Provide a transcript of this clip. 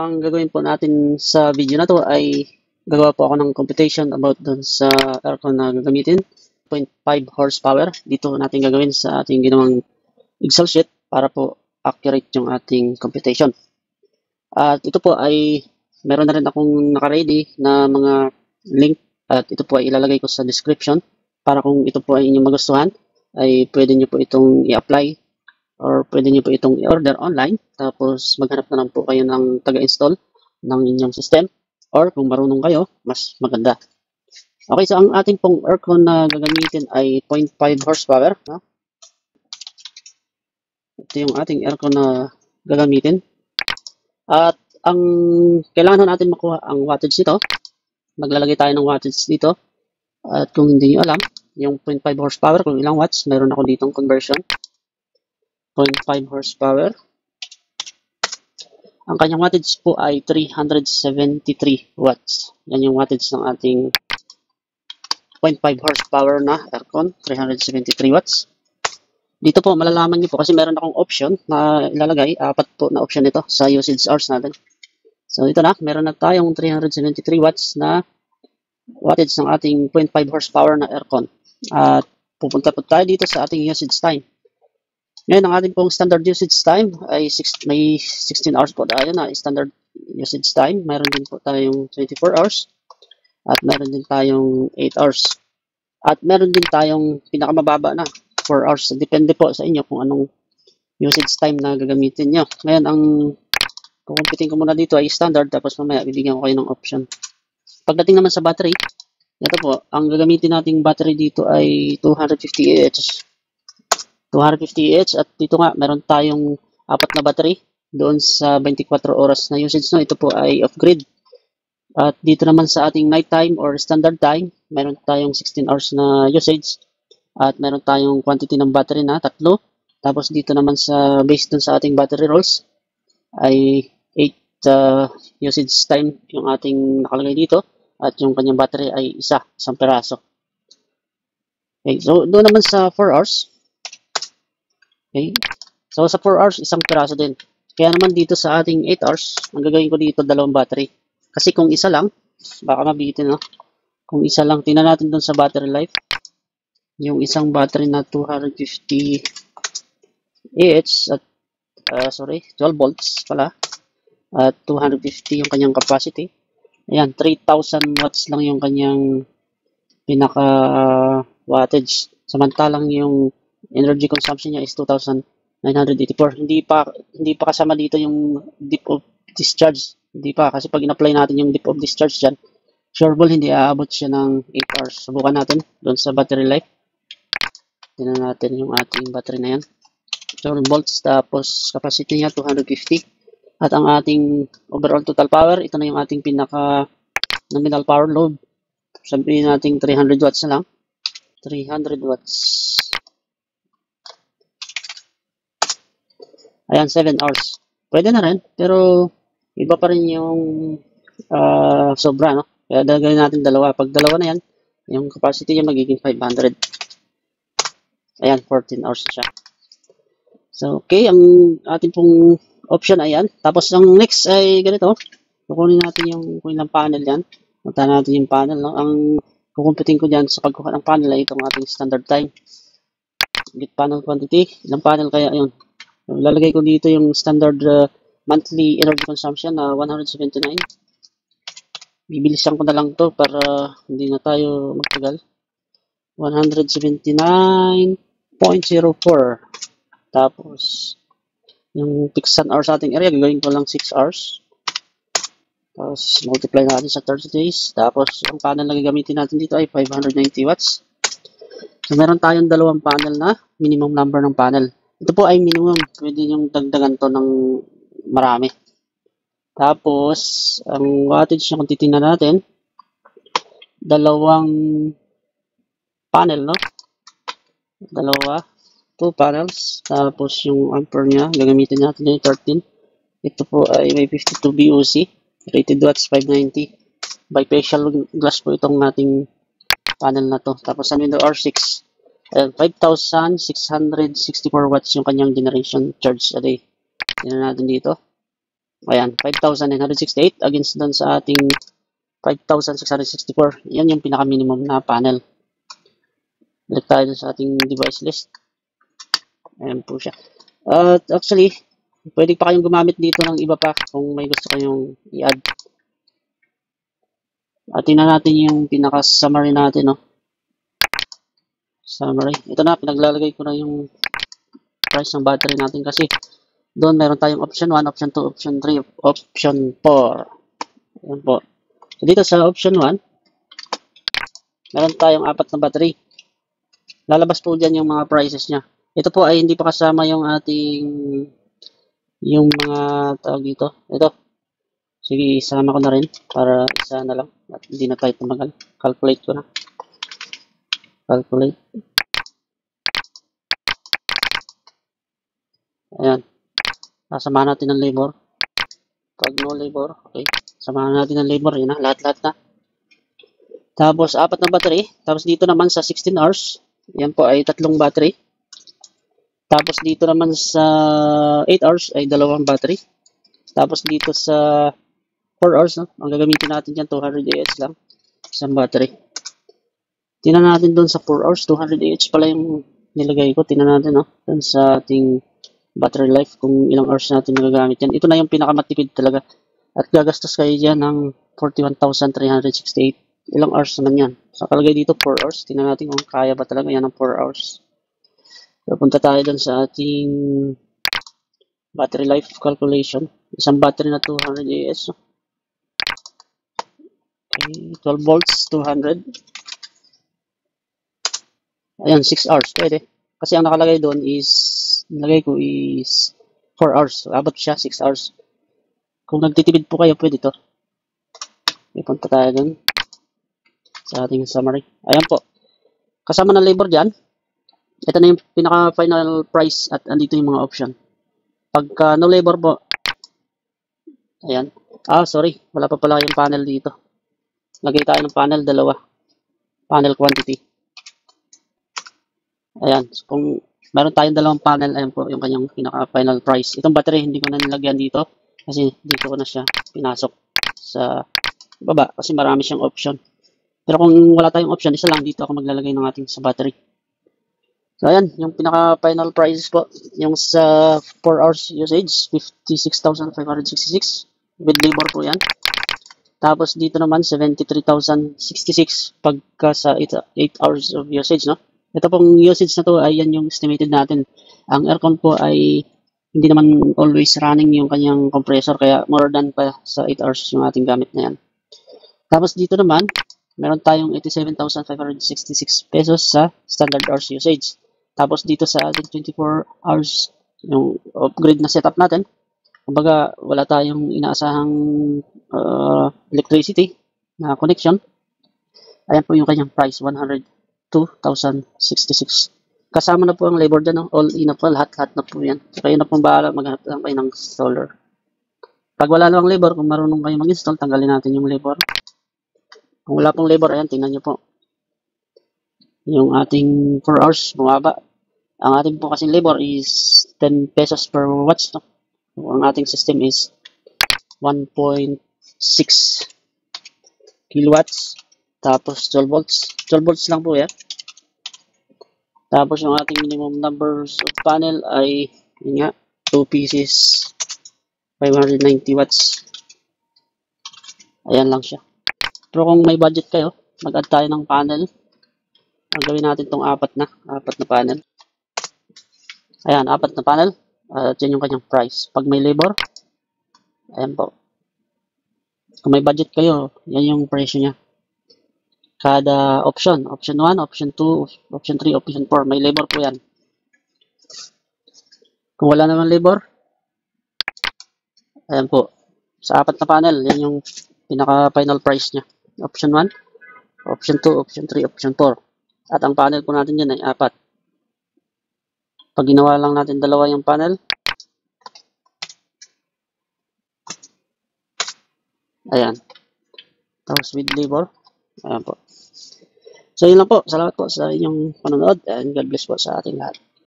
Ang gagawin po natin sa video na to ay gagawa po ako ng computation about dun sa aircon na gagamitin. 0.5 horsepower. Dito natin gagawin sa ating ginawang Excel sheet para po accurate yung ating computation. At ito po ay meron na rin akong naka-ready na mga link at ito po ay ilalagay ko sa description para kung ito po ay inyong magustuhan ay pwede nyo po itong i-apply or pwede nyo po itong i-order online tapos maghanap na lang po kayo ng taga-install ng inyong system or kung marunong kayo, mas maganda. Okay, so ang ating pong aircon na gagamitin ay 0.5 horsepower. No? Ito yung ating aircon na gagamitin. At ang kailangan natin makuha ang wattage nito. Maglalagay tayo ng wattage dito. At kung hindi nyo alam, yung 0.5 horsepower, kung ilang watts, meron ako ditong conversion. 0.5 horsepower. Ang kanyang wattage po ay 373 watts. Yan yung wattage ng ating 0.5 horsepower na aircon, 373 watts. Dito po, malalaman nyo po kasi meron akong option na ilalagay, apat po na option ito sa usage hours natin. So, ito na, meron na tayong 373 watts na wattage ng ating 0.5 horsepower na aircon. At pupunta po tayo dito sa ating usage time. Ngayon, ang ating pong standard usage time ay may 16 hours po tayo na standard usage time. Meron din po tayong 24 hours at meron din tayong 8 hours. At meron din tayong pinakamababa na 4 hours. Depende po sa inyo kung anong usage time na gagamitin nyo. Ngayon, ang kukumpitin ko muna dito ay standard tapos mamaya bibigyan ko kayo ng option. Pagdating naman sa battery, ito po, ang gagamitin nating battery dito ay 250 Ah. 250 Ah at dito nga meron tayong apat na battery doon sa 24 oras na usage. No? Ito po ay off-grid. At dito naman sa ating night time or standard time, meron tayong 16 hours na usage. At meron tayong quantity ng battery na 3. Tapos dito naman sa based dun sa ating battery rolls ay 8 usage time yung ating nakalagay dito. At yung kanyang battery ay isang peraso. Okay, so doon naman sa 4 hours. Okay, so sa 4 hours, isang peraso din. Kaya naman dito sa ating 8 hours, ang gagawin ko dito, 2 battery. Kasi kung isa lang, baka mabitin, no? Kung isa lang, tingnan natin doon sa battery life. Yung isang battery na 250 Ah at 12 volts pala. At 250 yung kanyang capacity. Ayan, 3,000 watts lang yung kanyang pinaka wattage. Samantalang yung energy consumption niya is 2,984. Hindi pa kasama dito yung dip of discharge. Hindi pa kasi pag in-apply natin yung dip of discharge diyan, sureball hindi aabot siya ng 8 hours. Subukan natin doon sa battery life. Tingnan natin yung ating battery na yan. 12 volts tapos capacity niya 250. At ang ating overall total power, ito na yung ating pinaka nominal power load. Sabihin natin 300 watts na lang. 300 watts. Ayan, 7 hours. Pwede na rin, pero iba pa rin yung sobra, no? Kaya gagawin natin dalawa. Pag dalawa na yan, yung capacity niya magiging 500. Ayan, 14 hours na siya. So, okay, ang ating pong option ay yan. Tapos, ang next ay ganito. Kukunin natin yung kung ilang panel yan. Punta natin yung panel, no? Ang kukumpitin ko dyan sa pagkuha ng panel ay itong ating standard time. Get panel quantity. Ilang panel kaya yun? Lalagay ko dito yung standard monthly energy consumption na 179. Bibilisan ko na lang to para hindi na tayo magtagal. 179.04. Tapos, yung fixed sun hours sa ating area, gagawin ko lang 6 hours. Tapos, multiply natin sa 30 days. Tapos, ang panel na gagamitin natin dito ay 590 watts. So, meron tayong dalawang panel na minimum number ng panel. Ito po ay minimum. Pwede yung dagdagan to ng marami. Tapos, ang wattage na kung titingnan natin, dalawang panel, no? Dalawa. 2 panels. Tapos, yung ampere niya, gagamitin natin yung 13. Ito po ay may 52 VOC. Rated watts 590. Bifacial glass po itong ating panel na to. Tapos, ang window R6. 5,664 watts yung kanyang generation charge a day. Tingnan natin dito. Ayan, 5,968 against doon sa ating 5,664. Yan yung pinaka-minimum na panel. Balik tayo dun sa ating device list. Ayan po siya. Actually, pwede pa kayong gumamit dito ng iba pa kung may gusto kayong i-add. At tingnan natin yung pinaka-summary natin, no? Summary. Ito na, pinaglalagay ko na yung price ng battery natin kasi doon meron tayong option 1, option 2, option 3, option 4. Ayan po. So, dito sa option 1, meron tayong 4 na battery. Lalabas po dyan yung mga prices niya. Ito po ay hindi pa kasama yung ating yung mga tawag dito. Ito. Sige, isama ko na rin para isa na lang. At hindi na tayo tumagal. Calculate ko na. Calculate. Ayan. Sasamahan natin ng labor. Pag no labor, okay. Samahan natin ng labor. Yun na, lahat-lahat na. Tapos, 4 na battery. Tapos dito naman sa 16 hours. Yan po ay 3 battery. Tapos dito naman sa 8 hours ay 2 battery. Tapos dito sa 4 hours, no? Ang gagamitin natin dyan, 200 AH lang. Isang battery. Tingnan natin doon sa 4 hours, 200 AH pala yung nilagay ko. Tingnan natin, no? Doon sa ating battery life, kung ilang hours natin nagagamit yan. Ito na yung pinakamatipid talaga. At gagastos kayo dyan ng 41,368. Ilang hours naman yan. So, kalagay dito 4 hours. Tingnan natin kung kaya ba talaga yan ng 4 hours. So, punta tayo doon sa ating battery life calculation. Isang battery na 200 AH. No? Okay, 12 volts, 200. Ayan, 6 hours. Pwede. Kasi ang nakalagay doon is, nilagay ko is 4 hours. So, abot siya, 6 hours. Kung nagtitipid po kayo, pwede to. Ipunta tayo doon sa ating summary. Ayan po. Kasama ng labor dyan. Ito na yung pinaka-final price at andito yung mga option. Pagka no labor po, ayan. Sorry. Wala pa pala yung panel dito. Lagay tayo ng panel, dalawa. Panel quantity. Ayan. So, kung meron tayong dalawang panel, ayan po yung kanyang pinaka-final price. Itong battery, hindi ko na nilagyan dito kasi dito ko na siya pinasok sa baba kasi marami siyang option. Pero kung wala tayong option, isa lang dito ako maglalagay ng ating sa battery. So, ayan, yung pinaka-final price po, yung sa 4 hours usage, 56,566 with labor po yan. Tapos dito naman, 73,066 pagka sa 8 hours of usage, no? Ito pong usage na to ay yan yung estimated natin. Ang aircon po ay hindi naman always running yung kanyang compressor, kaya more than pa sa 8 hours yung ating gamit na yan. Tapos dito naman, meron tayong 87,566 pesos sa standard hours usage. Tapos dito sa ating 24 hours, yung upgrade na setup natin, kumbaga wala tayong inaasahang electricity na connection. Ayan po yung kanyang price, 102,066. Kasama na po ang labor dyan, no? All in na po, lahat-lahat na po yan. So, kayo na pong bahala, maghanap lang kayo ng installer. Pag wala namang labor, kung marunong kayo mag-install, tanggalin natin yung labor. Kung wala pong labor, ayan, tingnan nyo po. Yung ating 4 hours, bumaba. Ang ating po kasing labor is 10 pesos per watts. No? So, ang ating system is 1.6 kilowatts. Tapos 12 volts. 12 volts lang po yan. Tapos yung ating minimum numbers of panel ay, yun nga, 2 pieces, 590 watts. Ayan lang siya. Pero kung may budget kayo, mag-add tayo ng panel. Ang gawin natin itong apat na panel. Ayan, 4 na panel. At yan yung kanyang price. Pag may labor, ayan po. Kung may budget kayo, yan yung presyo niya. Kada option. Option 1, option 2, option 3, option 4. May labor po yan. Kung wala naman labor, ayan po. Sa 4 na panel, yan yung pinaka-final price niya. Option 1, option 2, option 3, option 4. At ang panel po natin dyan ay 4. Pag ginawa lang natin dalawa yung panel, ayan. Tapos with labor, ayan po. So, yun lang po. Salamat po sa inyong panonood and God bless po sa ating lahat.